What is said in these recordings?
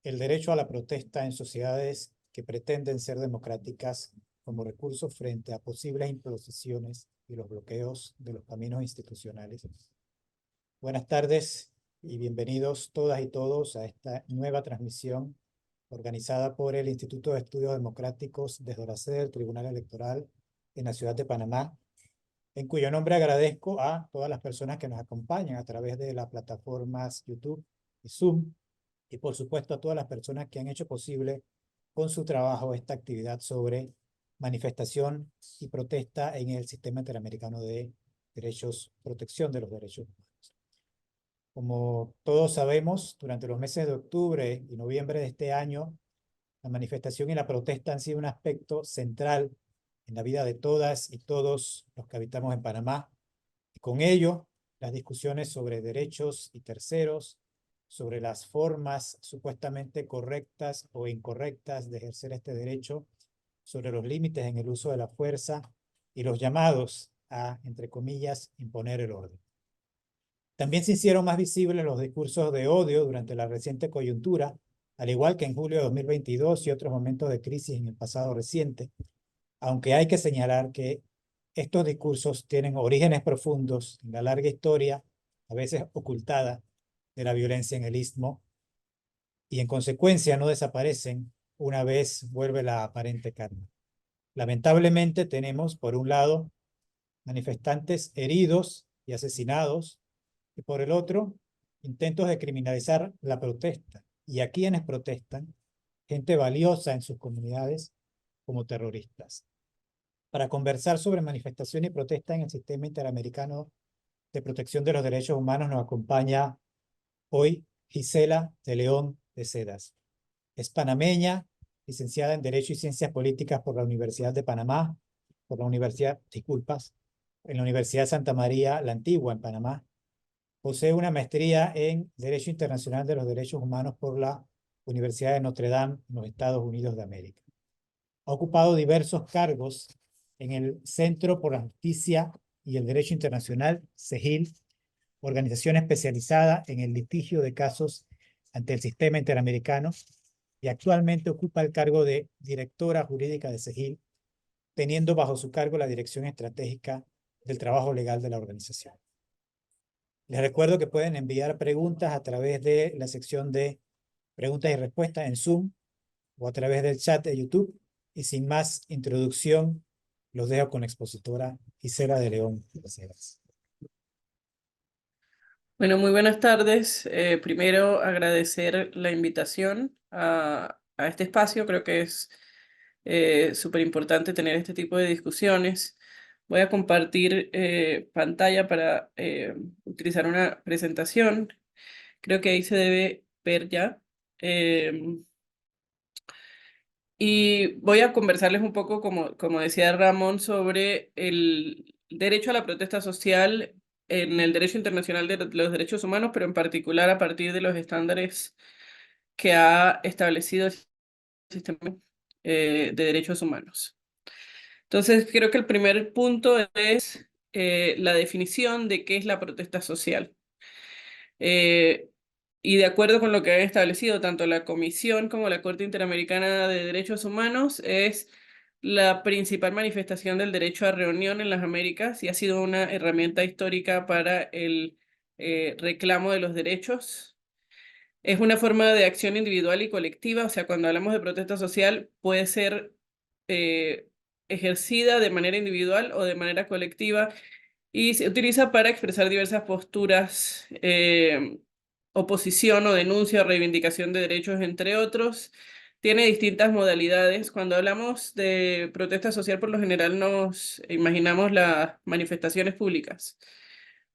el derecho a la protesta en sociedades que pretenden ser democráticas como recurso frente a posibles imposiciones y los bloqueos de los caminos institucionales. Buenas tardes y bienvenidos todas y todos a esta nueva transmisión organizada por el Instituto de Estudios Democráticos desde la sede del Tribunal Electoral en la ciudad de Panamá, en cuyo nombre agradezco a todas las personas que nos acompañan a través de las plataformas YouTube y Zoom, y por supuesto a todas las personas que han hecho posible con su trabajo esta actividad sobre manifestación y protesta en el Sistema Interamericano de Derechos, Protección de los Derechos Humanos. Como todos sabemos, durante los meses de octubre y noviembre de este año, la manifestación y la protesta han sido un aspecto central en la vida de todas y todos los que habitamos en Panamá. Y con ello, las discusiones sobre derechos y terceros, sobre las formas supuestamente correctas o incorrectas de ejercer este derecho, sobre los límites en el uso de la fuerza y los llamados a, entre comillas, imponer el orden. También se hicieron más visibles los discursos de odio durante la reciente coyuntura, al igual que en julio de 2022 y otros momentos de crisis en el pasado reciente, aunque hay que señalar que estos discursos tienen orígenes profundos en la larga historia, a veces ocultada, de la violencia en el Istmo, y en consecuencia no desaparecen una vez vuelve la aparente calma. Lamentablemente tenemos, por un lado, manifestantes heridos y asesinados, y por el otro, intentos de criminalizar la protesta, y a quienes protestan, gente valiosa en sus comunidades, como terroristas. Para conversar sobre manifestación y protesta en el Sistema Interamericano de Protección de los Derechos Humanos nos acompaña hoy Gisela de León de Cedas. Es panameña, licenciada en Derecho y Ciencias Políticas por la Universidad de Panamá, en la Universidad Santa María la Antigua en Panamá. Posee una maestría en Derecho Internacional de los Derechos Humanos por la Universidad de Notre Dame en los Estados Unidos de América. Ha ocupado diversos cargos en el Centro por la Justicia y el Derecho Internacional, CEGIL, organización especializada en el litigio de casos ante el Sistema Interamericano, y actualmente ocupa el cargo de directora jurídica de CEGIL, teniendo bajo su cargo la dirección estratégica del trabajo legal de la organización. Les recuerdo que pueden enviar preguntas a través de la sección de preguntas y respuestas en Zoom o a través del chat de YouTube. Y sin más introducción, los dejo con la expositora Gisela de León. Gracias. Bueno, muy buenas tardes. Primero, agradecer la invitación a este espacio. Creo que es súper importante tener este tipo de discusiones. Voy a compartir pantalla para utilizar una presentación. Creo que ahí se debe ver ya. Y voy a conversarles un poco, como decía Ramón, sobre el derecho a la protesta social en el derecho internacional de los derechos humanos, pero en particular a partir de los estándares que ha establecido el sistema de derechos humanos. Entonces, creo que el primer punto es la definición de qué es la protesta social. Y de acuerdo con lo que han establecido tanto la Comisión como la Corte Interamericana de Derechos Humanos, es la principal manifestación del derecho a reunión en las Américas y ha sido una herramienta histórica para el reclamo de los derechos. Es una forma de acción individual y colectiva, o sea, cuando hablamos de protesta social puede ser ejercida de manera individual o de manera colectiva y se utiliza para expresar diversas posturas, oposición o denuncia o reivindicación de derechos, entre otros. Tiene distintas modalidades. Cuando hablamos de protesta social, por lo general nos imaginamos las manifestaciones públicas,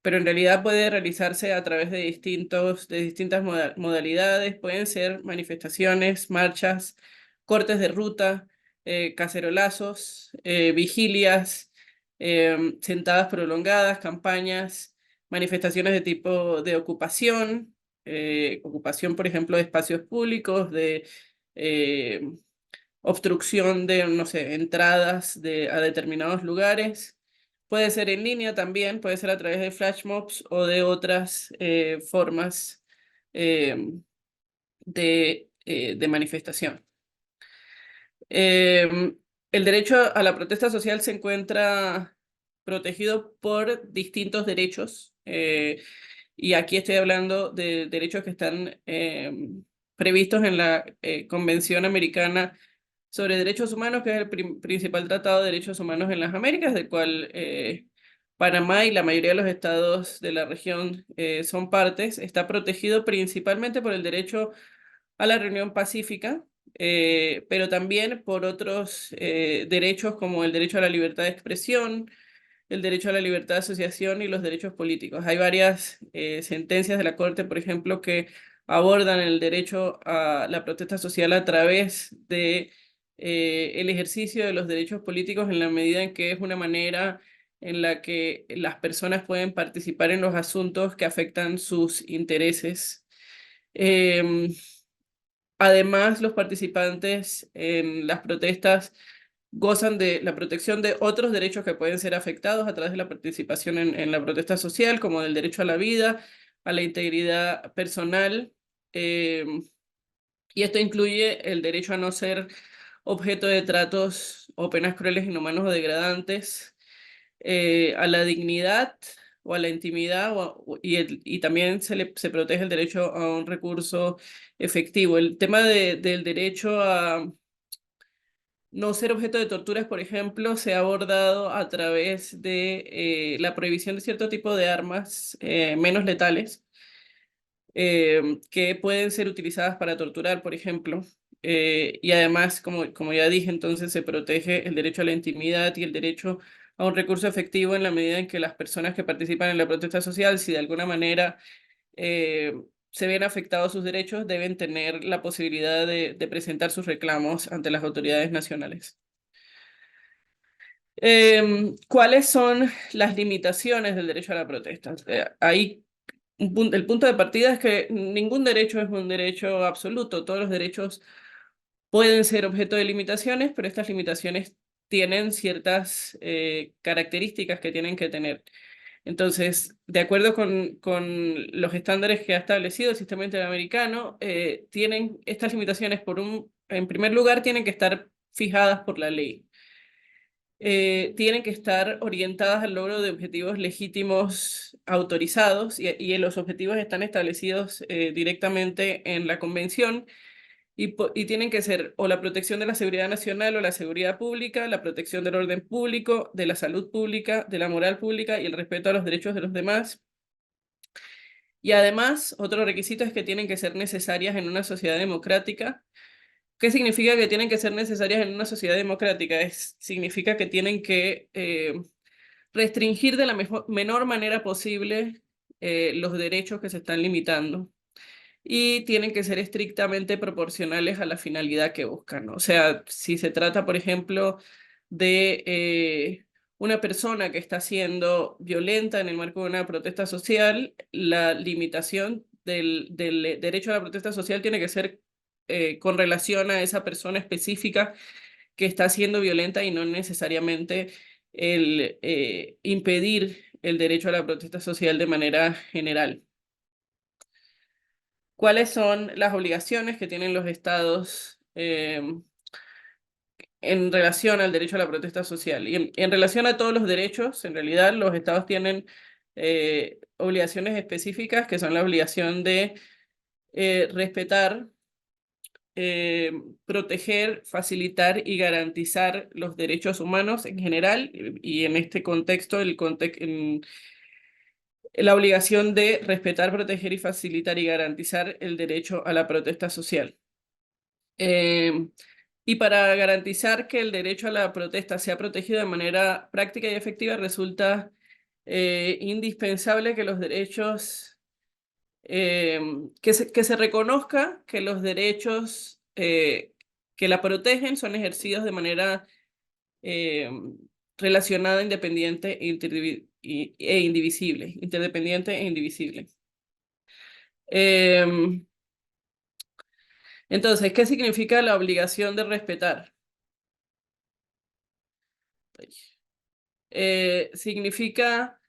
pero en realidad puede realizarse a través de distintas modalidades. Pueden ser manifestaciones, marchas, cortes de ruta, cacerolazos, vigilias, sentadas prolongadas, campañas, manifestaciones de tipo de ocupación, ocupación, por ejemplo, de espacios públicos, de obstrucción de, no sé, entradas a determinados lugares. Puede ser en línea también, puede ser a través de flash mobs o de otras formas de de manifestación. El derecho a la protesta social se encuentra protegido por distintos derechos, y aquí estoy hablando de derechos que están previstos en la Convención Americana sobre Derechos Humanos, que es el principal tratado de derechos humanos en las Américas, del cual Panamá y la mayoría de los estados de la región son partes. Está protegido principalmente por el derecho a la reunión pacífica, pero también por otros derechos como el derecho a la libertad de expresión, el derecho a la libertad de asociación y los derechos políticos. Hay varias sentencias de la Corte, por ejemplo, que abordan el derecho a la protesta social a través de el ejercicio de los derechos políticos, en la medida en que es una manera en la que las personas pueden participar en los asuntos que afectan sus intereses. Además, los participantes en las protestas gozan de la protección de otros derechos que pueden ser afectados a través de la participación en la protesta social, como del derecho a la vida, a la integridad personal, eh, y esto incluye el derecho a no ser objeto de tratos o penas crueles, inhumanos o degradantes, a la dignidad o a la intimidad, y también se protege el derecho a un recurso efectivo. El tema del derecho a no ser objeto de torturas, por ejemplo, se ha abordado a través de la prohibición de cierto tipo de armas menos letales, que pueden ser utilizadas para torturar, por ejemplo. Y además, como ya dije, entonces se protege el derecho a la intimidad y el derecho a un recurso efectivo en la medida en que las personas que participan en la protesta social, si de alguna manera eh, se ven afectados sus derechos, deben tener la posibilidad de presentar sus reclamos ante las autoridades nacionales. ¿Cuáles son las limitaciones del derecho a la protesta? El punto de partida es que ningún derecho es un derecho absoluto. Todos los derechos pueden ser objeto de limitaciones, pero estas limitaciones tienen ciertas características que tienen que tener. Entonces, de acuerdo con los estándares que ha establecido el sistema interamericano, tienen estas limitaciones, en primer lugar, tienen que estar fijadas por la ley. Tienen que estar orientadas al logro de objetivos legítimos autorizados, y los objetivos están establecidos directamente en la Convención, y tienen que ser o la protección de la seguridad nacional o la seguridad pública, la protección del orden público, de la salud pública, de la moral pública y el respeto a los derechos de los demás. Y además, otro requisito es que tienen que ser necesarias en una sociedad democrática. ¿Qué significa que tienen que ser necesarias en una sociedad democrática? Significa que tienen que restringir de la menor manera posible los derechos que se están limitando, y tienen que ser estrictamente proporcionales a la finalidad que buscan, ¿no? O sea, si se trata, por ejemplo, de una persona que está siendo violenta en el marco de una protesta social, la limitación del derecho a la protesta social tiene que ser con relación a esa persona específica que está siendo violenta, y no necesariamente el impedir el derecho a la protesta social de manera general. ¿Cuáles son las obligaciones que tienen los estados en relación al derecho a la protesta social? Y en relación a todos los derechos, en realidad los estados tienen obligaciones específicas, que son la obligación de respetar, proteger, facilitar y garantizar los derechos humanos en general, y en este contexto, la obligación de respetar, proteger y facilitar y garantizar el derecho a la protesta social. Y para garantizar que el derecho a la protesta sea protegido de manera práctica y efectiva, resulta indispensable que los derechos, que se reconozca que los derechos que la protegen son ejercidos de manera relacionada, independiente e indivisible, interdependiente e indivisible. Entonces, ¿qué significa la obligación de respetar? Significa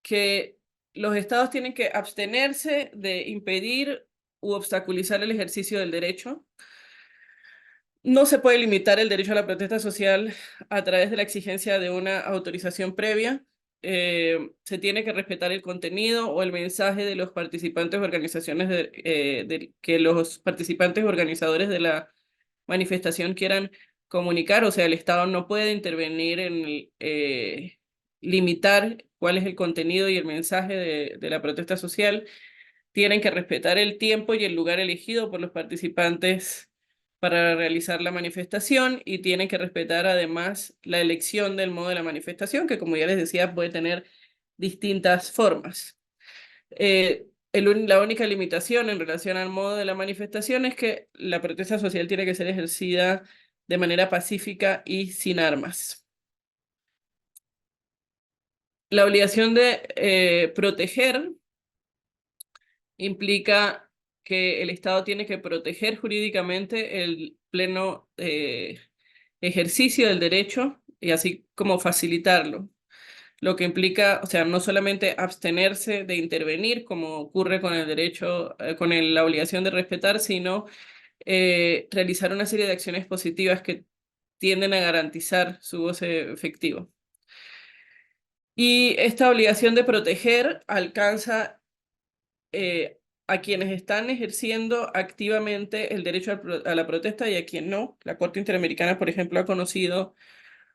que los estados tienen que abstenerse de impedir u obstaculizar el ejercicio del derecho. No se puede limitar el derecho a la protesta social a través de la exigencia de una autorización previa. Se tiene que respetar el contenido o el mensaje de los participantes o organizaciones que los participantes organizadores de la manifestación quieran comunicar. O sea, el Estado no puede intervenir en limitar cuál es el contenido y el mensaje de la protesta social. Tienen que respetar el tiempo y el lugar elegido por los participantes para realizar la manifestación y tienen que respetar además la elección del modo de la manifestación, que como ya les decía puede tener distintas formas. La única limitación en relación al modo de la manifestación es que la protesta social tiene que ser ejercida de manera pacífica y sin armas. La obligación de proteger implica que el Estado tiene que proteger jurídicamente el pleno ejercicio del derecho y así como facilitarlo, lo que implica, o sea, no solamente abstenerse de intervenir, como ocurre con el derecho, la obligación de respetar, sino realizar una serie de acciones positivas que tienden a garantizar su goce efectivo. Y esta obligación de proteger alcanza a quienes están ejerciendo activamente el derecho a la protesta y a quien no. La Corte Interamericana, por ejemplo, ha conocido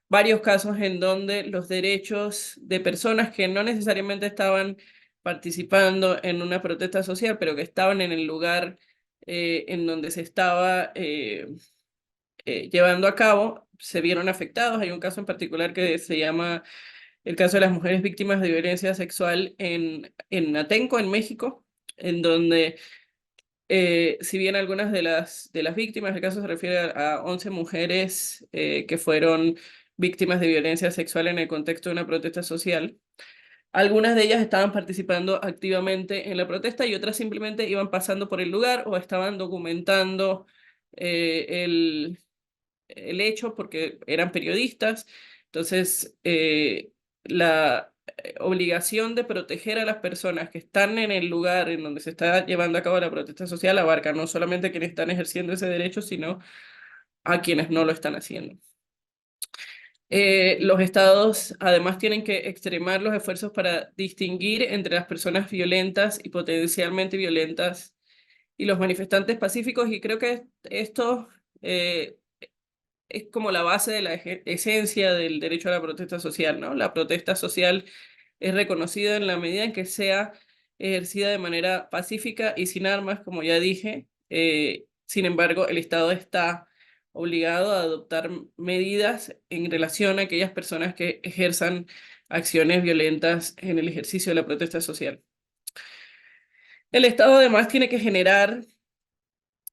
varios casos en donde los derechos de personas que no necesariamente estaban participando en una protesta social, pero que estaban en el lugar en donde se estaba llevando a cabo, se vieron afectados. Hay un caso en particular que se llama el caso de las mujeres víctimas de violencia sexual en Atenco, en México, en donde si bien algunas de las víctimas, el caso se refiere a 11 mujeres que fueron víctimas de violencia sexual en el contexto de una protesta social, algunas de ellas estaban participando activamente en la protesta y otras simplemente iban pasando por el lugar o estaban documentando el hecho porque eran periodistas. Entonces, la obligación de proteger a las personas que están en el lugar en donde se está llevando a cabo la protesta social abarca no solamente a quienes están ejerciendo ese derecho, sino a quienes no lo están haciendo. Los estados además tienen que extremar los esfuerzos para distinguir entre las personas violentas y potencialmente violentas y los manifestantes pacíficos, y creo que esto es como la base de la esencia del derecho a la protesta social, ¿no? La protesta social es reconocida en la medida en que sea ejercida de manera pacífica y sin armas, como ya dije. Sin embargo, el Estado está obligado a adoptar medidas en relación a aquellas personas que ejerzan acciones violentas en el ejercicio de la protesta social. El Estado además tiene que generar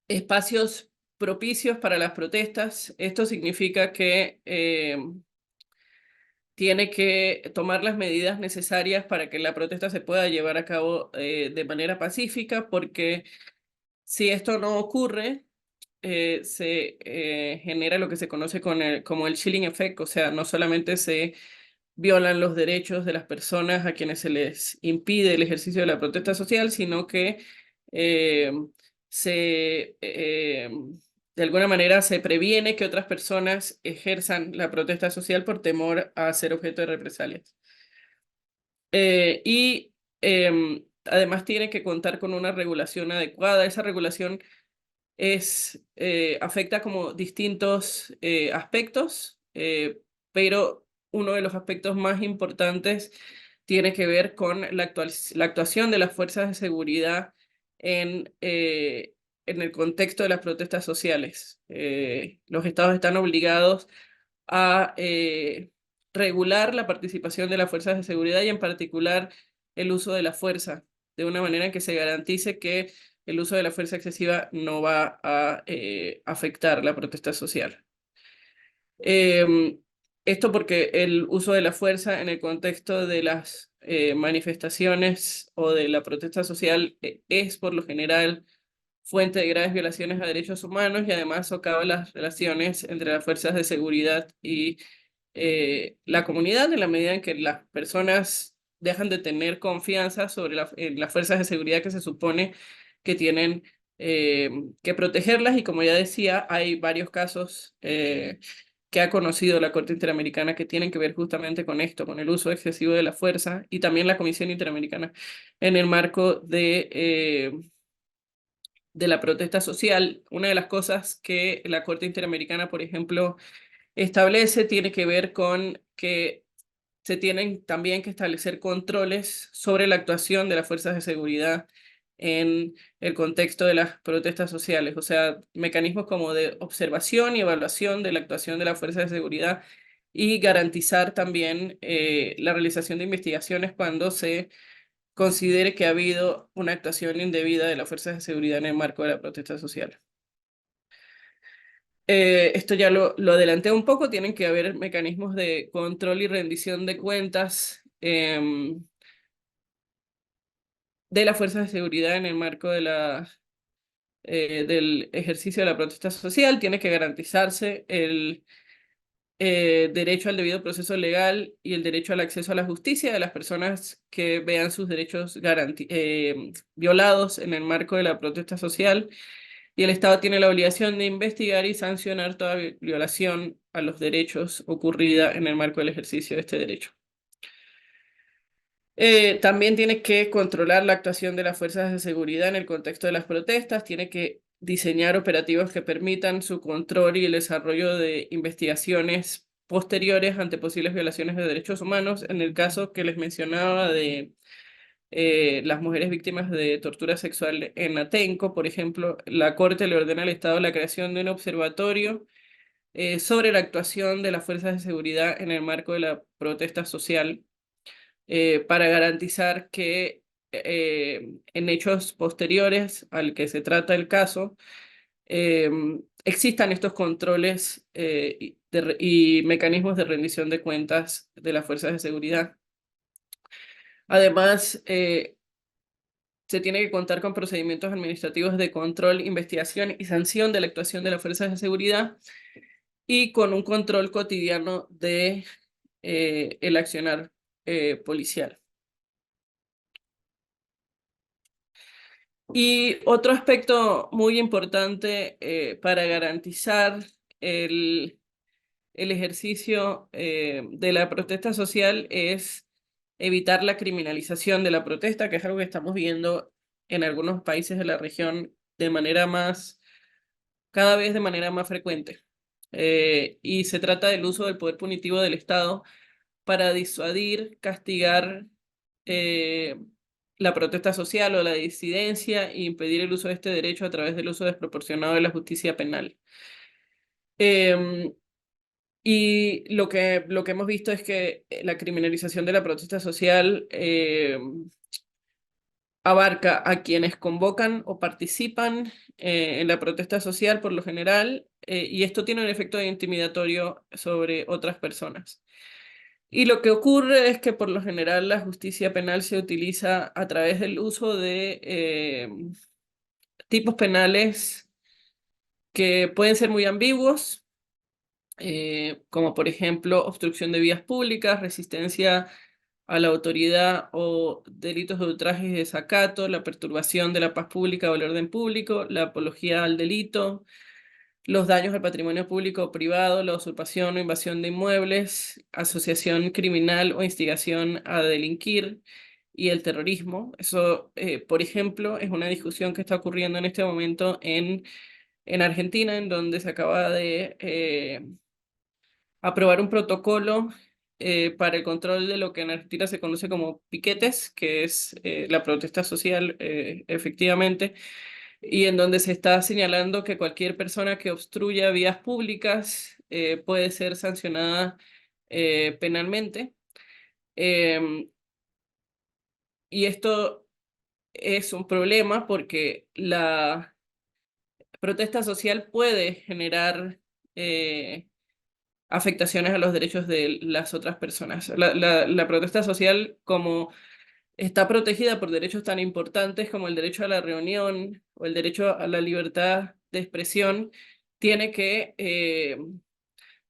espacios propicios para las protestas. Esto significa que tiene que tomar las medidas necesarias para que la protesta se pueda llevar a cabo de manera pacífica, porque si esto no ocurre, se genera lo que se conoce como el chilling effect, o sea, no solamente se violan los derechos de las personas a quienes se les impide el ejercicio de la protesta social, sino que eh, se, de alguna manera se previene que otras personas ejerzan la protesta social por temor a ser objeto de represalias. Y además tiene que contar con una regulación adecuada. Esa regulación afecta como distintos aspectos, pero uno de los aspectos más importantes tiene que ver con la actuación de las fuerzas de seguridad en el contexto de las protestas sociales. Los estados están obligados a regular la participación de las fuerzas de seguridad y en particular el uso de la fuerza, de una manera que se garantice que el uso de la fuerza excesiva no va a afectar la protesta social. Esto porque el uso de la fuerza en el contexto de las manifestaciones o de la protesta social es por lo general fuente de graves violaciones a derechos humanos y además socava las relaciones entre las fuerzas de seguridad y la comunidad en la medida en que las personas dejan de tener confianza sobre en las fuerzas de seguridad que se supone que tienen que protegerlas, y como ya decía, hay varios casos que ha conocido la Corte Interamericana que tienen que ver justamente con esto, con el uso excesivo de la fuerza, y también la Comisión Interamericana en el marco de la protesta social. Una de las cosas que la Corte Interamericana, por ejemplo, establece tiene que ver con que se tienen también que establecer controles sobre la actuación de las fuerzas de seguridad en el contexto de las protestas sociales, o sea, mecanismos como de observación y evaluación de la actuación de las fuerzas de seguridad, y garantizar también la realización de investigaciones cuando se considere que ha habido una actuación indebida de las fuerzas de seguridad en el marco de la protesta social. Esto ya lo adelanté un poco, tienen que haber mecanismos de control y rendición de cuentas de las fuerzas de seguridad en el marco del ejercicio de la protesta social. Tiene que garantizarse el derecho al debido proceso legal y el derecho al acceso a la justicia de las personas que vean sus derechos violados en el marco de la protesta social, y el Estado tiene la obligación de investigar y sancionar toda violación a los derechos ocurrida en el marco del ejercicio de este derecho. También tiene que controlar la actuación de las fuerzas de seguridad en el contexto de las protestas, tiene que diseñar operativos que permitan su control y el desarrollo de investigaciones posteriores ante posibles violaciones de derechos humanos. En el caso que les mencionaba de las mujeres víctimas de tortura sexual en Atenco, por ejemplo, la Corte le ordena al Estado la creación de un observatorio sobre la actuación de las fuerzas de seguridad en el marco de la protesta social, para garantizar que en hechos posteriores al que se trata el caso eh, existan estos controles y mecanismos de rendición de cuentas de las fuerzas de seguridad. Además, se tiene que contar con procedimientos administrativos de control, investigación y sanción de la actuación de las fuerzas de seguridad, y con un control cotidiano de el accionar policial. Y otro aspecto muy importante para garantizar el, el ejercicio de la protesta social es evitar la criminalización de la protesta, que es algo que estamos viendo en algunos países de la región cada vez de manera más frecuente. Y se trata del uso del poder punitivo del Estado para disuadir, castigar eh, la protesta social o la disidencia, e impedir el uso de este derecho a través del uso desproporcionado de la justicia penal. Em, y lo que hemos visto es que la criminalización de la protesta social abarca a quienes convocan o participan en la protesta social por lo general, y esto tiene un efecto intimidatorio sobre otras personas. Y lo que ocurre es que por lo general la justicia penal se utiliza a través del uso de tipos penales que pueden ser muy ambiguos, como por ejemplo obstrucción de vías públicas, resistencia a la autoridad o delitos de ultraje y desacato, la perturbación de la paz pública o el orden público, la apología al delito, los daños al patrimonio público o privado, la usurpación o invasión de inmuebles, asociación criminal o instigación a delinquir, y el terrorismo. Eso, por ejemplo, es una discusión que está ocurriendo en este momento en Argentina, en donde se acaba de aprobar un protocolo para el control de lo que en Argentina se conoce como piquetes, que es la protesta social, efectivamente, y en donde se está señalando que cualquier persona que obstruya vías públicas puede ser sancionada penalmente. Em, y esto es un problema porque la protesta social puede generar afectaciones a los derechos de las otras personas. La protesta social, como está protegida por derechos tan importantes como el derecho a la reunión o el derecho a la libertad de expresión, tiene que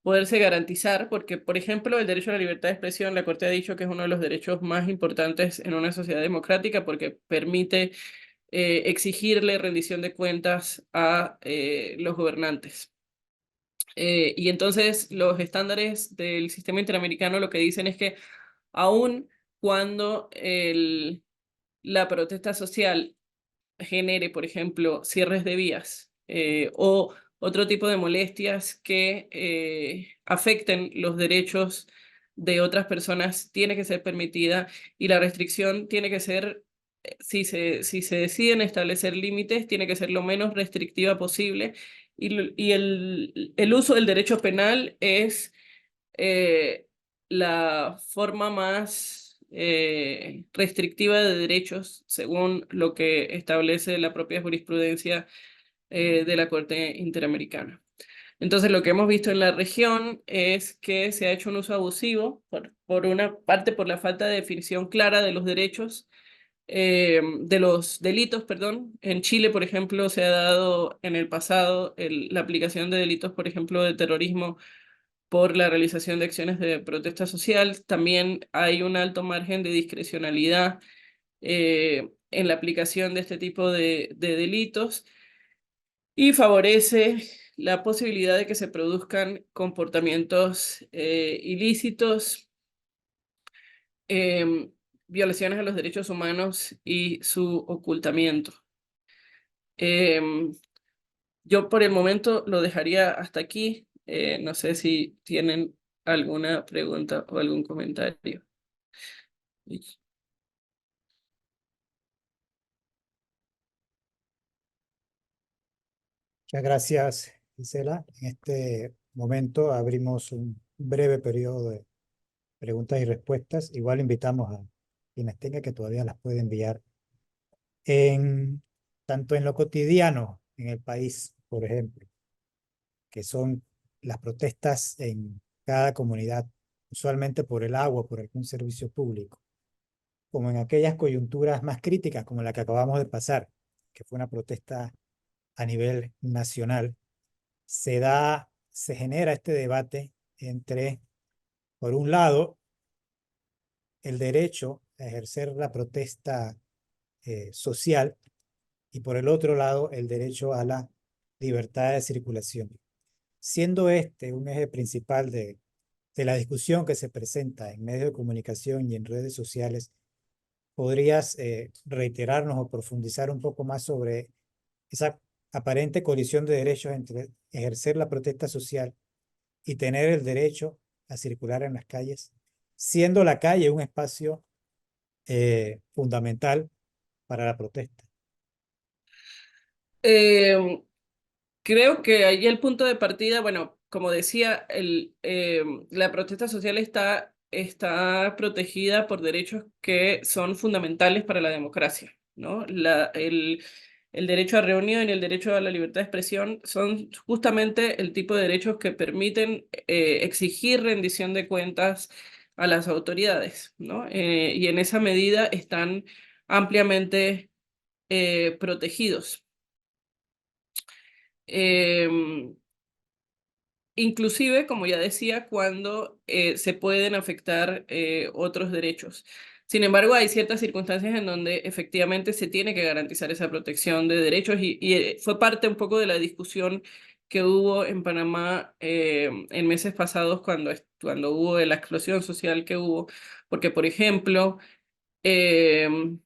poderse garantizar, porque, por ejemplo, el derecho a la libertad de expresión, la Corte ha dicho que es uno de los derechos más importantes en una sociedad democrática, porque permite exigirle rendición de cuentas a los gobernantes. Y entonces los estándares del sistema interamericano lo que dicen es que aun cuando la protesta social genere, por ejemplo, cierres de vías o otro tipo de molestias que afecten los derechos de otras personas, tiene que ser permitida, y la restricción tiene que ser, si se deciden establecer límites, tiene que ser lo menos restrictiva posible, y el uso del derecho penal es la forma más restrictiva de derechos, según lo que establece la propia jurisprudencia de la Corte Interamericana. Entonces, lo que hemos visto en la región es que se ha hecho un uso abusivo, por una parte por la falta de definición clara de los derechos, de los delitos, perdón. En Chile, por ejemplo, se ha dado en el pasado la aplicación de delitos, por ejemplo, de terrorismo por la realización de acciones de protesta social. También hay un alto margen de discrecionalidad en la aplicación de este tipo de delitos, y favorece la posibilidad de que se produzcan comportamientos ilícitos, eh, violaciones a los derechos humanos y su ocultamiento. Yo por el momento lo dejaría hasta aquí. No sé si tienen alguna pregunta o algún comentario. Muchas gracias, Gisela. En este momento abrimos un breve periodo de preguntas y respuestas. Igual invitamos a quienes tengan, que todavía las pueden enviar en tanto en lo cotidiano en el país, por ejemplo, que son las protestas en cada comunidad, usualmente por el agua, por algún servicio público, como en aquellas coyunturas más críticas como la que acabamos de pasar, que fue una protesta a nivel nacional. Se genera este debate entre, por un lado, el derecho a ejercer la protesta social, y por el otro lado, el derecho a la libertad de circulación. Siendo este un eje principal de la discusión que se presenta en medios de comunicación y en redes sociales, ¿podrías reiterarnos o profundizar un poco más sobre esa aparente colisión de derechos entre ejercer la protesta social y tener el derecho a circular en las calles, siendo la calle un espacio fundamental para la protesta? Eh, Creo que ahí el punto de partida, bueno, como decía, la protesta social está protegida por derechos que son fundamentales para la democracia, ¿no? El derecho a reunión y el derecho a la libertad de expresión son justamente el tipo de derechos que permiten exigir rendición de cuentas a las autoridades, ¿no? Y en esa medida están ampliamente protegidos. Em, Inclusive, como ya decía, cuando se pueden afectar otros derechos. Sin embargo, hay ciertas circunstancias en donde efectivamente se tiene que garantizar esa protección de derechos, y fue parte un poco de la discusión que hubo en Panamá en meses pasados, cuando hubo la explosión social que hubo, porque, por ejemplo, em,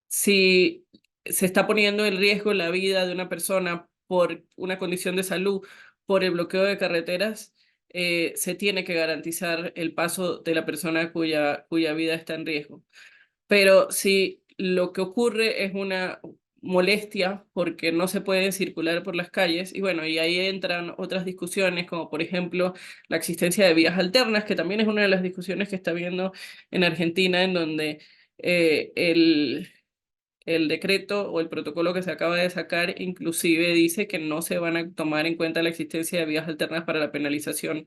si se está poniendo en riesgo la vida de una persona por una condición de salud, por el bloqueo de carreteras, se tiene que garantizar el paso de la persona cuya vida está en riesgo. Pero si lo que ocurre es una molestia porque no se puede circular por las calles, y bueno, y ahí entran otras discusiones, como por ejemplo la existencia de vías alternas, que también es una de las discusiones que está habiendo en Argentina, en donde el decreto o el protocolo que se acaba de sacar inclusive dice que no se van a tomar en cuenta la existencia de vías alternas para la penalización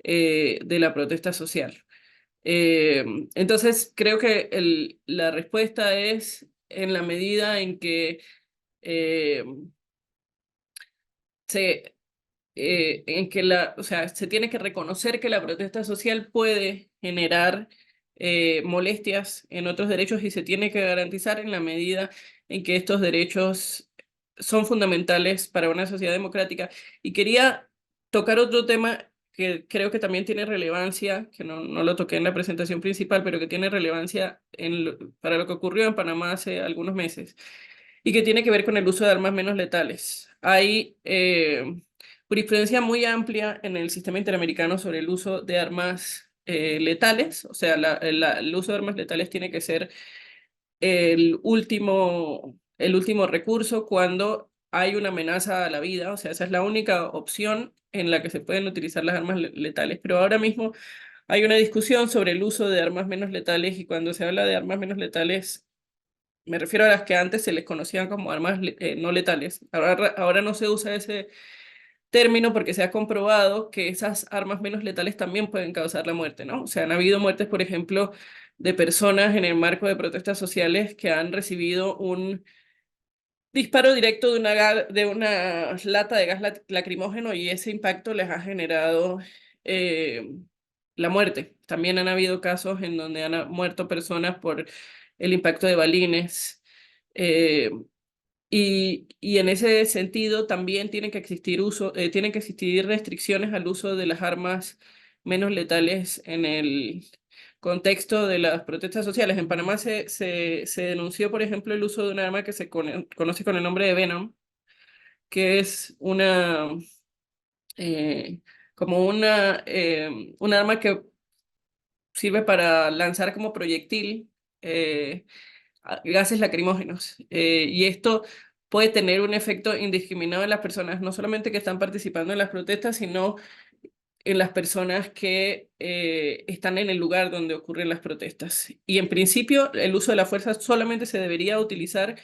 de la protesta social. Eh, entonces, creo que la respuesta es en la medida en que eh, se, o sea, se tiene que reconocer que la protesta social puede generar molestias en otros derechos y se tiene que garantizar en la medida en que estos derechos son fundamentales para una sociedad democrática. Y quería tocar otro tema que creo que también tiene relevancia, que no lo toqué en la presentación principal, pero que tiene relevancia para lo que ocurrió en Panamá hace algunos meses, y que tiene que ver con el uso de armas menos letales. Hay jurisprudencia muy amplia en el sistema interamericano sobre el uso de armas letales, o sea, el uso de armas letales tiene que ser el último recurso cuando hay una amenaza a la vida, o sea, esa es la única opción en la que se pueden utilizar las armas letales. Pero ahora mismo hay una discusión sobre el uso de armas menos letales, y cuando se habla de armas menos letales, me refiero a las que antes se les conocían como armas no letales. Ahora no se usa ese término porque se ha comprobado que esas armas menos letales también pueden causar la muerte, ¿no? O sea, han habido muertes, por ejemplo, de personas en el marco de protestas sociales que han recibido un disparo directo de una lata de gas lacrimógeno, y ese impacto les ha generado eh, la muerte. También han habido casos en donde han muerto personas por el impacto de balines. eh, y en ese sentido también tienen que existir restricciones al uso de las armas menos letales en el contexto de las protestas sociales. En Panamá se denunció, por ejemplo, el uso de un arma que se conoce con el nombre de Venom, que es eh, como un arma que sirve para lanzar como proyectil gases lacrimógenos. Y esto puede tener un efecto indiscriminado en las personas, no solamente que están participando en las protestas, sino en las personas que están en el lugar donde ocurren las protestas. Y en principio, el uso de la fuerza solamente se debería utilizar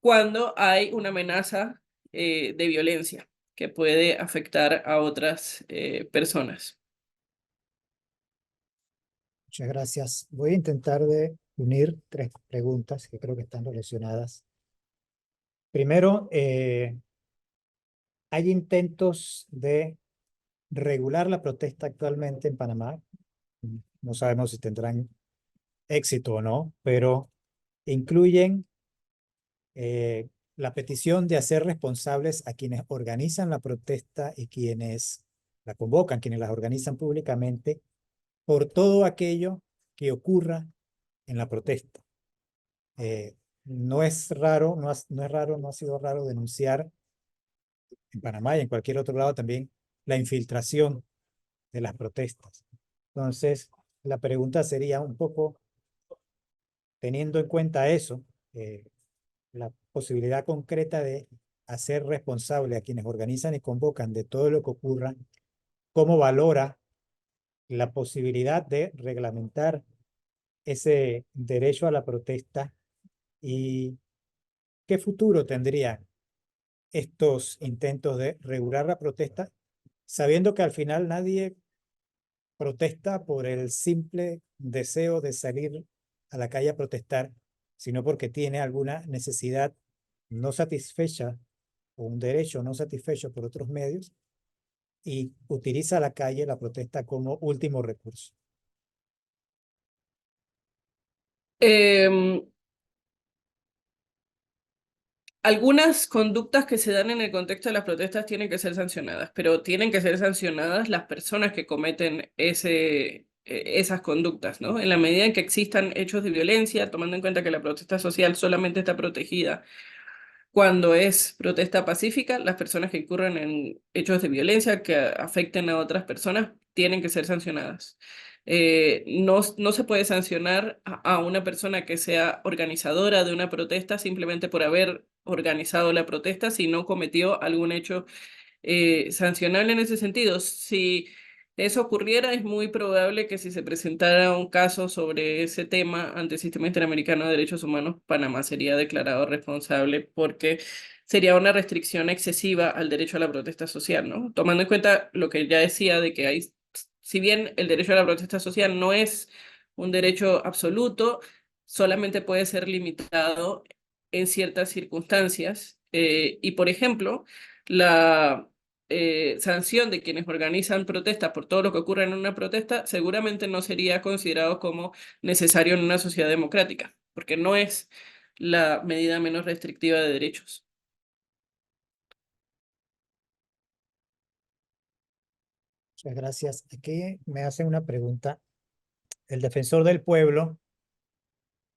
cuando hay una amenaza de violencia que puede afectar a otras personas. Muchas gracias. Voy a intentar de unir tres preguntas que creo que están relacionadas. Primero, hay intentos de regular la protesta actualmente en Panamá. No sabemos si tendrán éxito o no, pero incluyen la petición de hacer responsables a quienes organizan la protesta y quienes la convocan, quienes las organizan públicamente, por todo aquello que ocurra en la protesta. No es raro, no ha sido raro denunciar en Panamá y en cualquier otro lado también la infiltración de las protestas. Entonces, la pregunta sería un poco, teniendo en cuenta eso, la posibilidad concreta de hacer responsable a quienes organizan y convocan de todo lo que ocurra, ¿cómo valora la posibilidad de reglamentar ese derecho a la protesta y qué futuro tendrían estos intentos de regular la protesta, sabiendo que al final nadie protesta por el simple deseo de salir a la calle a protestar, sino porque tiene alguna necesidad no satisfecha o un derecho no satisfecho por otros medios y utiliza la calle, la protesta como último recurso. Em, Algunas conductas que se dan en el contexto de las protestas tienen que ser sancionadas, pero tienen que ser sancionadas las personas que cometen esas conductas, ¿no? En la medida en que existan hechos de violencia, tomando en cuenta que la protesta social solamente está protegida cuando es protesta pacífica, las personas que incurren en hechos de violencia que afecten a otras personas tienen que ser sancionadas. No se puede sancionar a una persona que sea organizadora de una protesta simplemente por haber organizado la protesta si no cometió algún hecho sancionable en ese sentido. Si eso ocurriera, es muy probable que si se presentara un caso sobre ese tema ante el Sistema Interamericano de Derechos Humanos, Panamá sería declarado responsable porque sería una restricción excesiva al derecho a la protesta social, ¿no? Tomando en cuenta lo que ya decía de que hay, si bien el derecho a la protesta social no es un derecho absoluto, solamente puede ser limitado en ciertas circunstancias. Y por ejemplo, la sanción de quienes organizan protestas por todo lo que ocurre en una protesta, seguramente no sería considerado como necesario en una sociedad democrática, porque no es la medida menos restrictiva de derechos. Muchas gracias. Aquí me hacen una pregunta. El defensor del pueblo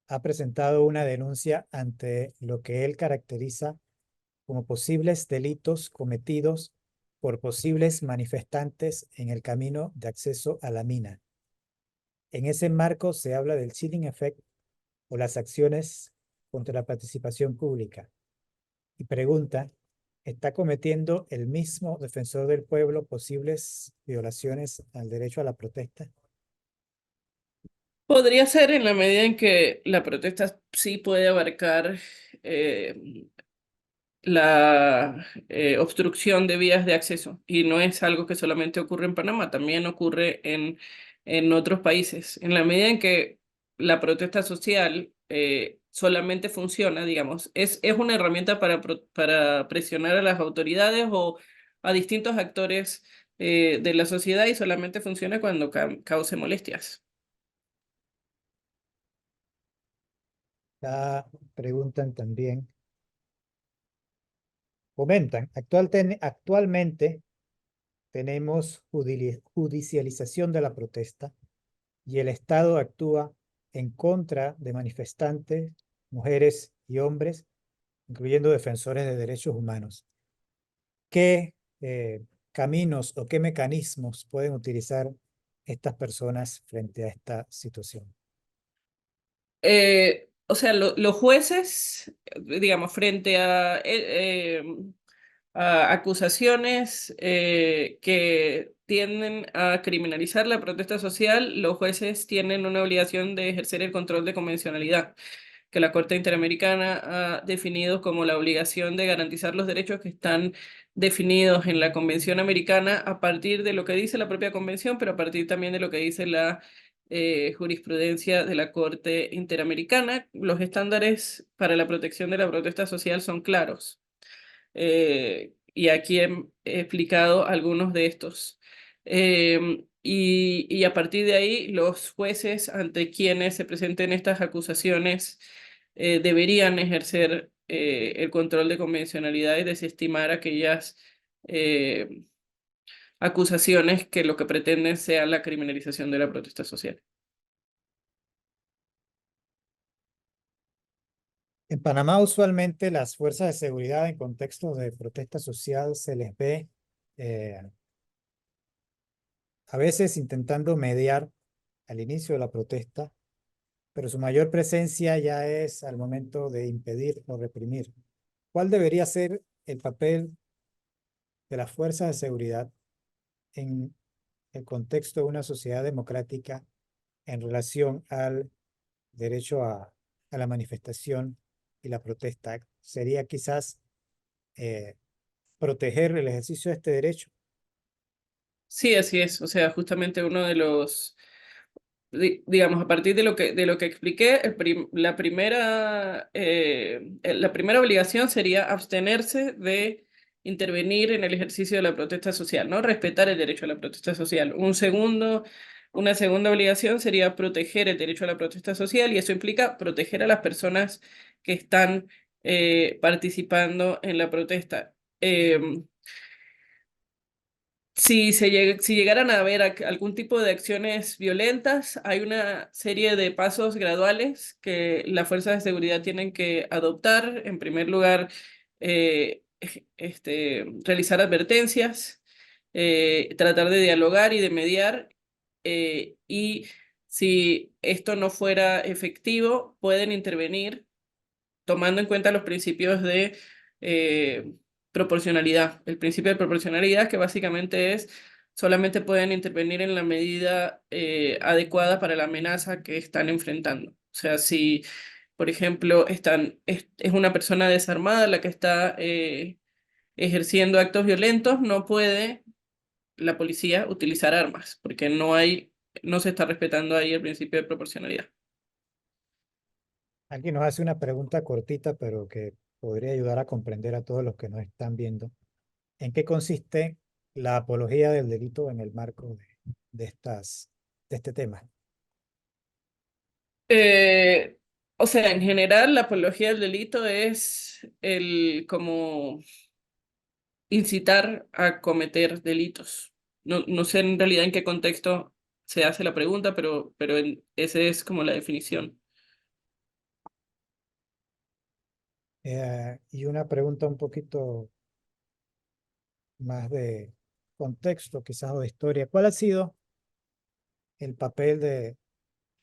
ha presentado una denuncia ante lo que él caracteriza como posibles delitos cometidos por posibles manifestantes en el camino de acceso a la mina. En ese marco se habla del chilling effect o las acciones contra la participación pública y pregunta, ¿está cometiendo el mismo defensor del pueblo posibles violaciones al derecho a la protesta? Podría ser en la medida en que la protesta sí puede abarcar la obstrucción de vías de acceso y no es algo que solamente ocurre en Panamá, también ocurre en otros países. En la medida en que la protesta social solamente funciona, digamos, es una herramienta para presionar a las autoridades o a distintos actores de la sociedad y solamente funciona cuando cause molestias. Ya preguntan también, comentan, actualmente tenemos judicialización de la protesta y el Estado actúa en contra de manifestantes, mujeres y hombres, incluyendo defensores de derechos humanos. ¿Qué caminos o qué mecanismos pueden utilizar estas personas frente a esta situación? O sea, los jueces, digamos, frente a acusaciones que tienden a criminalizar la protesta social, los jueces tienen una obligación de ejercer el control de convencionalidad, que la Corte Interamericana ha definido como la obligación de garantizar los derechos que están definidos en la Convención Americana a partir de lo que dice la propia Convención, pero a partir también de lo que dice la jurisprudencia de la Corte Interamericana. Los estándares para la protección de la protesta social son claros. Y aquí he explicado algunos de estos. Y a partir de ahí, los jueces ante quienes se presenten estas acusaciones deberían ejercer el control de convencionalidad y desestimar aquellas eh, acusaciones que lo que pretenden sea la criminalización de la protesta social. En Panamá, usualmente las fuerzas de seguridad en contextos de protesta social se les ve eh, a veces intentando mediar al inicio de la protesta, pero su mayor presencia ya es al momento de impedir o reprimir. ¿Cuál debería ser el papel de las fuerzas de seguridad en el contexto de una sociedad democrática en relación al derecho a la manifestación y la protesta? Sería quizás eh, proteger el ejercicio de este derecho. Sí, así es. O sea, justamente uno de los digamos, a partir de lo que expliqué, la primera obligación sería abstenerse de intervenir en el ejercicio de la protesta social, ¿no? Respetar el derecho a la protesta social. Una segunda obligación sería proteger el derecho a la protesta social y eso implica proteger a las personas que están participando en la protesta. Si llegaran a haber algún tipo de acciones violentas, hay una serie de pasos graduales que las fuerzas de seguridad tienen que adoptar. En primer lugar, realizar advertencias, tratar de dialogar y de mediar. Y si esto no fuera efectivo, pueden intervenir tomando en cuenta los principios de proporcionalidad. El principio de proporcionalidad que básicamente es solamente pueden intervenir en la medida adecuada para la amenaza que están enfrentando. O sea, si, por ejemplo, es una persona desarmada la que está ejerciendo actos violentos, no puede la policía utilizar armas, porque no se está respetando ahí el principio de proporcionalidad. Aquí nos hace una pregunta cortita, pero que podría ayudar a comprender a todos los que nos están viendo. ¿En qué consiste la apología del delito en el marco de este tema? Eh, o sea, en general, la apología del delito es el como incitar a cometer delitos. No sé en realidad en qué contexto se hace la pregunta, pero esa es como la definición. Y una pregunta un poquito más de contexto, quizás, o de historia. ¿Cuál ha sido el papel de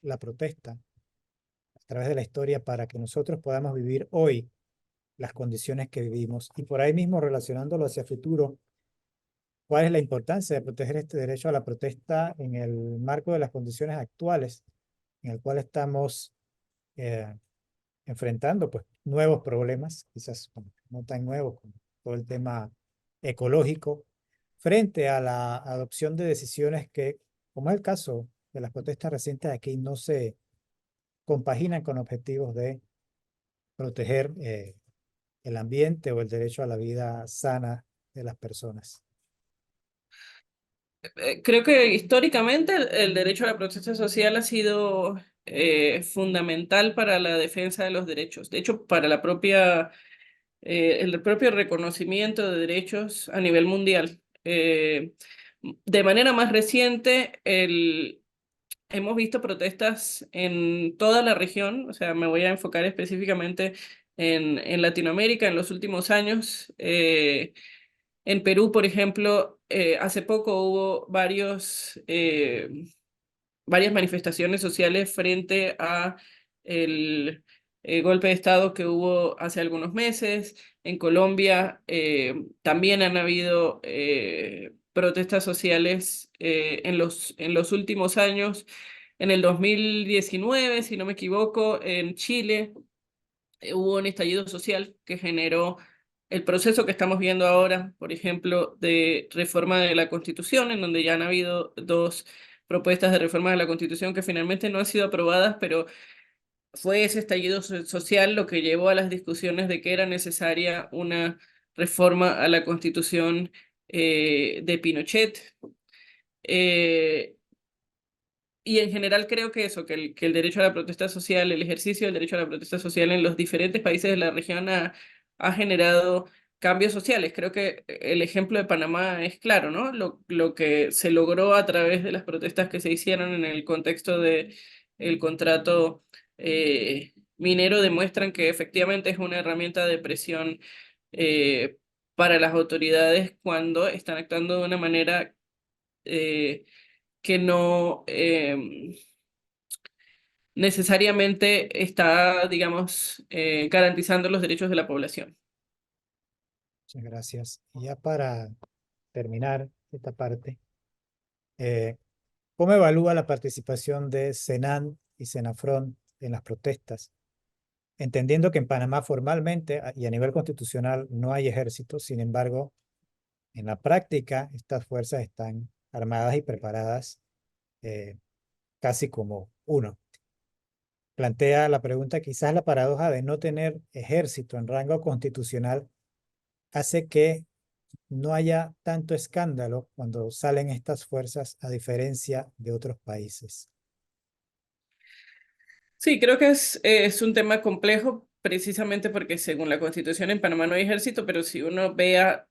la protesta a través de la historia para que nosotros podamos vivir hoy las condiciones que vivimos? Y por ahí mismo, relacionándolo hacia el futuro, ¿cuál es la importancia de proteger este derecho a la protesta en el marco de las condiciones actuales en el cual estamos eh, enfrentando pues nuevos problemas, quizás no tan nuevos como todo el tema ecológico, frente a la adopción de decisiones que, como es el caso de las protestas recientes aquí, no se compaginan con objetivos de proteger el ambiente o el derecho a la vida sana de las personas? Creo que históricamente el derecho a la protesta social ha sido fundamental para la defensa de los derechos. De hecho, para el propio reconocimiento de derechos a nivel mundial. De manera más reciente, hemos visto protestas en toda la región, o sea, me voy a enfocar específicamente en Latinoamérica en los últimos años. En Perú, por ejemplo, hace poco hubo varias manifestaciones sociales frente a el golpe de Estado que hubo hace algunos meses. En Colombia también han habido protestas sociales en los últimos años. En el 2019, si no me equivoco, en Chile hubo un estallido social que generó el proceso que estamos viendo ahora, por ejemplo, de reforma de la Constitución, en donde ya han habido dos propuestas de reforma de la Constitución que finalmente no han sido aprobadas, pero fue ese estallido social lo que llevó a las discusiones de que era necesaria una reforma a la Constitución de Pinochet. Eh, y en general creo que eso, que el derecho a la protesta social, el ejercicio del derecho a la protesta social en los diferentes países de la región ha generado cambios sociales. Creo que el ejemplo de Panamá es claro, ¿no? Lo que se logró a través de las protestas que se hicieron en el contexto de el contrato minero demuestran que efectivamente es una herramienta de presión eh, para las autoridades cuando están actuando de una manera eh, que no necesariamente está, digamos, garantizando los derechos de la población. Muchas gracias. Y ya para terminar esta parte, eh, ¿cómo evalúa la participación de Senan y Senafrón en las protestas? Entendiendo que en Panamá formalmente y a nivel constitucional no hay ejército, sin embargo, en la práctica estas fuerzas están armadas y preparadas eh, casi como uno. Plantea la pregunta, quizás la paradoja de no tener ejército en rango constitucional hace que no haya tanto escándalo cuando salen estas fuerzas a diferencia de otros países. Sí, creo que es un tema complejo precisamente porque según la Constitución en Panamá no hay ejército, pero si uno ve a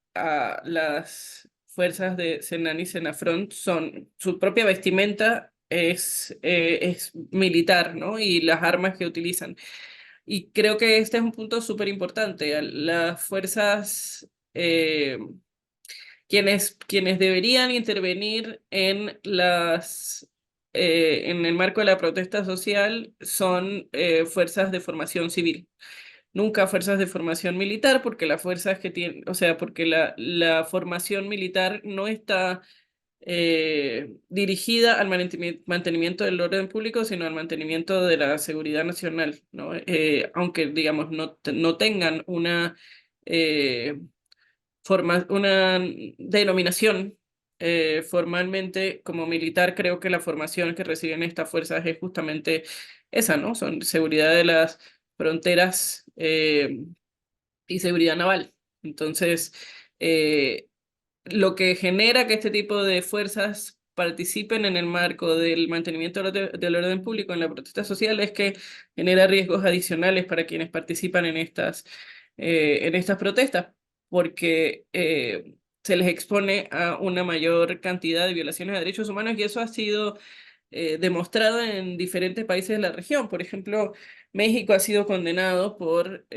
las fuerzas de Senan y Senafront, su propia vestimenta es militar, ¿no? Y las armas que utilizan. Y creo que este es un punto súper importante. Las fuerzas, quienes deberían intervenir en el marco de la protesta social son fuerzas de formación civil, nunca fuerzas de formación militar, porque las fuerzas que tienen, o sea, porque la formación militar no está dirigida al mantenimiento del orden público, sino al mantenimiento de la seguridad nacional, ¿no? Aunque, digamos, no tengan eh, una denominación formalmente como militar, creo que la formación que reciben estas fuerzas es justamente esa, ¿no? Son seguridad de las fronteras y seguridad naval. Entonces, lo que genera que este tipo de fuerzas participen en el marco del mantenimiento del orden público en la protesta social es que genera riesgos adicionales para quienes participan en estas protestas, porque se les expone a una mayor cantidad de violaciones de derechos humanos y eso ha sido demostrado en diferentes países de la región. Por ejemplo, México ha sido condenado por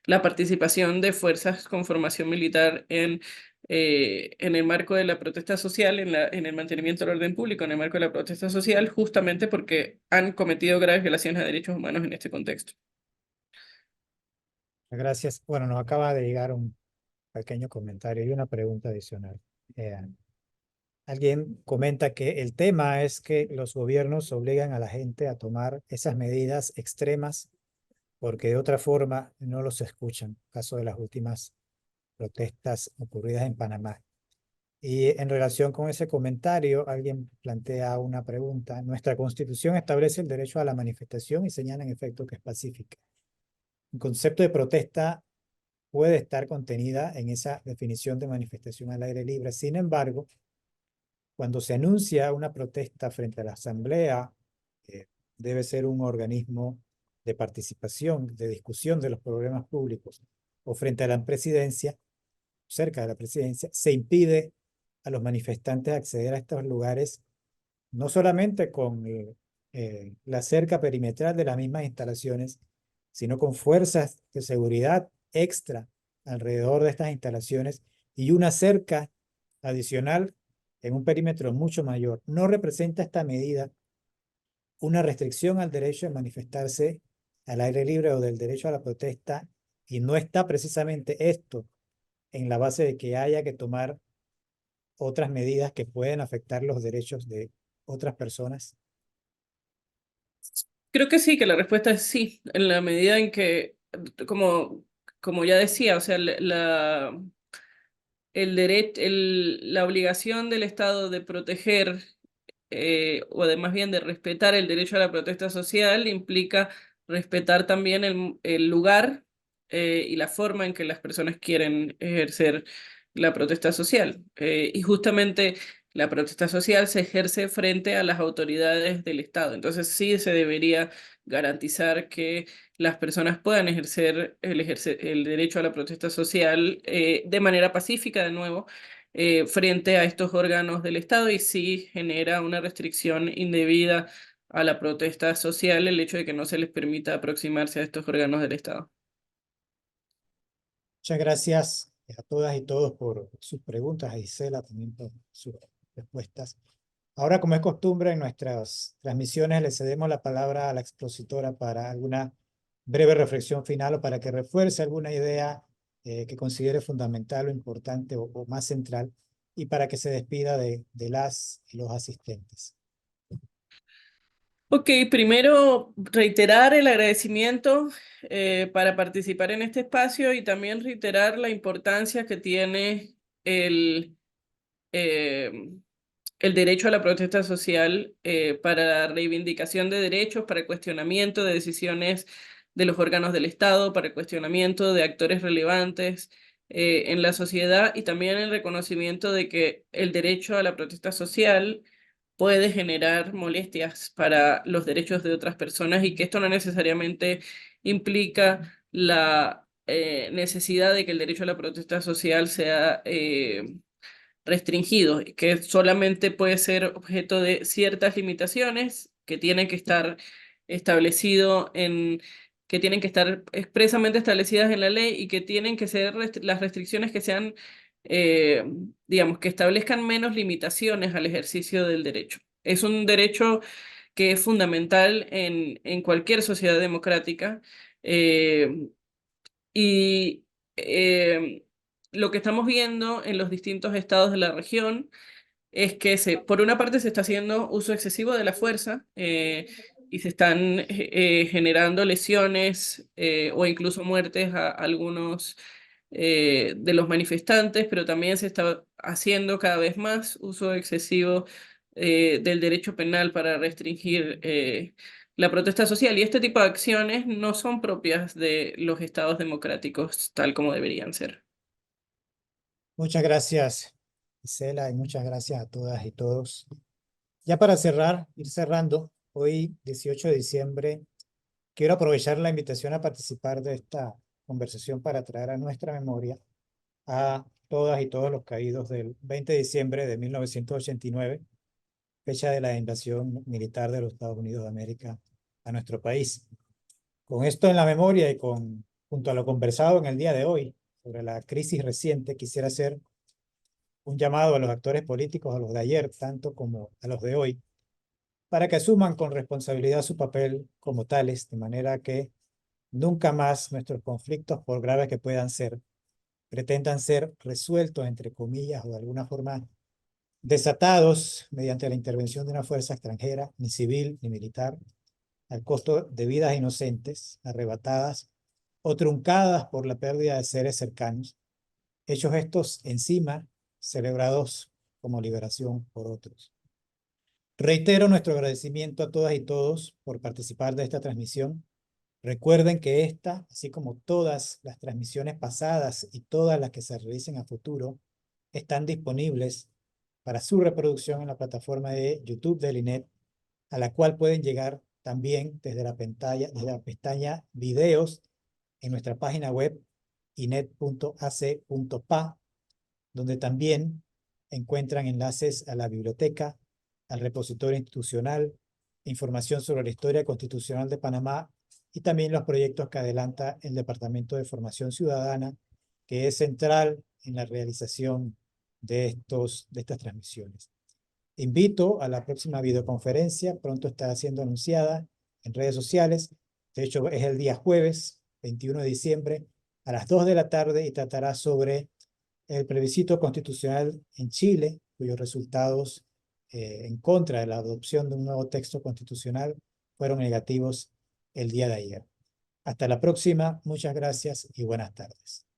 la participación de fuerzas con formación militar en el marco de la protesta social, en el mantenimiento del orden público, en el marco de la protesta social, justamente porque han cometido graves violaciones a derechos humanos en este contexto. Gracias. Bueno, nos acaba de llegar un pequeño comentario y una pregunta adicional. Eh, Alguien comenta que el tema es que los gobiernos obligan a la gente a tomar esas medidas extremas porque de otra forma no los escuchan. Caso de las últimas protestas ocurridas en Panamá. Y en relación con ese comentario, alguien plantea una pregunta. Nuestra Constitución establece el derecho a la manifestación y señala en efecto que es pacífica. El concepto de protesta puede estar contenida en esa definición de manifestación al aire libre. Sin embargo, cuando se anuncia una protesta frente a la Asamblea, debe ser un organismo de participación, de discusión de los problemas públicos, o frente a la presidencia, cerca de la presidencia, se impide a los manifestantes acceder a estos lugares, no solamente con la cerca perimetral de las mismas instalaciones, sino con fuerzas de seguridad extra alrededor de estas instalaciones y una cerca adicional en un perímetro mucho mayor. No representa esta medida una restricción al derecho de manifestarse al aire libre o del derecho a la protesta, y no está precisamente esto en la base de que haya que tomar otras medidas que pueden afectar los derechos de otras personas. Creo que sí, que la respuesta es sí, en la medida en que, como ya decía, o sea, la obligación del Estado de proteger o de más bien de respetar el derecho a la protesta social implica respetar también el lugar y la forma en que las personas quieren ejercer la protesta social. Y justamente la protesta social se ejerce frente a las autoridades del Estado. Entonces sí se debería garantizar que las personas puedan ejercer el derecho a la protesta social de manera pacífica, de nuevo, frente a estos órganos del Estado, y sí genera una restricción indebida a la protesta social el hecho de que no se les permita aproximarse a estos órganos del Estado. Muchas gracias a todas y todos por sus preguntas, a Isela también por sus respuestas. Ahora, como es costumbre en nuestras transmisiones, le cedemos la palabra a la expositora para alguna breve reflexión final o para que refuerce alguna idea que considere fundamental o importante o más central, y para que se despida de las y los asistentes. Ok, primero reiterar el agradecimiento para participar en este espacio y también reiterar la importancia que tiene eh, el derecho a la protesta social para la reivindicación de derechos, para el cuestionamiento de decisiones de los órganos del Estado, para el cuestionamiento de actores relevantes en la sociedad, y también el reconocimiento de que el derecho a la protesta social puede generar molestias para los derechos de otras personas y que esto no necesariamente implica la necesidad de que el derecho a la protesta social sea restringido, que solamente puede ser objeto de ciertas limitaciones que tienen que estar establecido en que tienen que estar expresamente establecidas en la ley y que tienen que ser las restricciones que sean, eh, digamos, que establezcan menos limitaciones al ejercicio del derecho. Es un derecho que es fundamental en cualquier sociedad democrática, y eh, lo que estamos viendo en los distintos estados de la región es que por una parte se está haciendo uso excesivo de la fuerza y se están generando lesiones o incluso muertes a algunos de los manifestantes, pero también se está haciendo cada vez más uso excesivo del derecho penal para restringir la protesta social. Y este tipo de acciones no son propias de los estados democráticos tal como deberían ser. Muchas gracias, Gisela, y muchas gracias a todas y todos. Ya para cerrar, ir cerrando, hoy, 18 de diciembre, quiero aprovechar la invitación a participar de esta conversación para traer a nuestra memoria a todas y todos los caídos del 20 de diciembre de 1989, fecha de la invasión militar de los Estados Unidos de América a nuestro país. Con esto en la memoria y junto a lo conversado en el día de hoy sobre la crisis reciente, quisiera hacer un llamado a los actores políticos, a los de ayer, tanto como a los de hoy, para que asuman con responsabilidad su papel como tales, de manera que nunca más nuestros conflictos, por graves que puedan ser, pretendan ser resueltos, entre comillas, o de alguna forma desatados mediante la intervención de una fuerza extranjera, ni civil ni militar, al costo de vidas inocentes, arrebatadas o truncadas por la pérdida de seres cercanos, hechos estos encima celebrados como liberación por otros. Reitero nuestro agradecimiento a todas y todos por participar de esta transmisión. Recuerden que esta, así como todas las transmisiones pasadas y todas las que se realicen a futuro, están disponibles para su reproducción en la plataforma de YouTube del INET, a la cual pueden llegar también desde la pestaña Videos en nuestra página web inet.ac.pa, donde también encuentran enlaces a la biblioteca, al repositorio institucional, información sobre la historia constitucional de Panamá y también los proyectos que adelanta el Departamento de Formación Ciudadana, que es central en la realización de estas transmisiones. Invito a la próxima videoconferencia, pronto está siendo anunciada en redes sociales. De hecho, es el día jueves, 21 de diciembre, a las 2 de la tarde y tratará sobre el plebiscito constitucional en Chile, cuyos resultados en contra de la adopción de un nuevo texto constitucional fueron negativos el día de ayer. Hasta la próxima, muchas gracias y buenas tardes.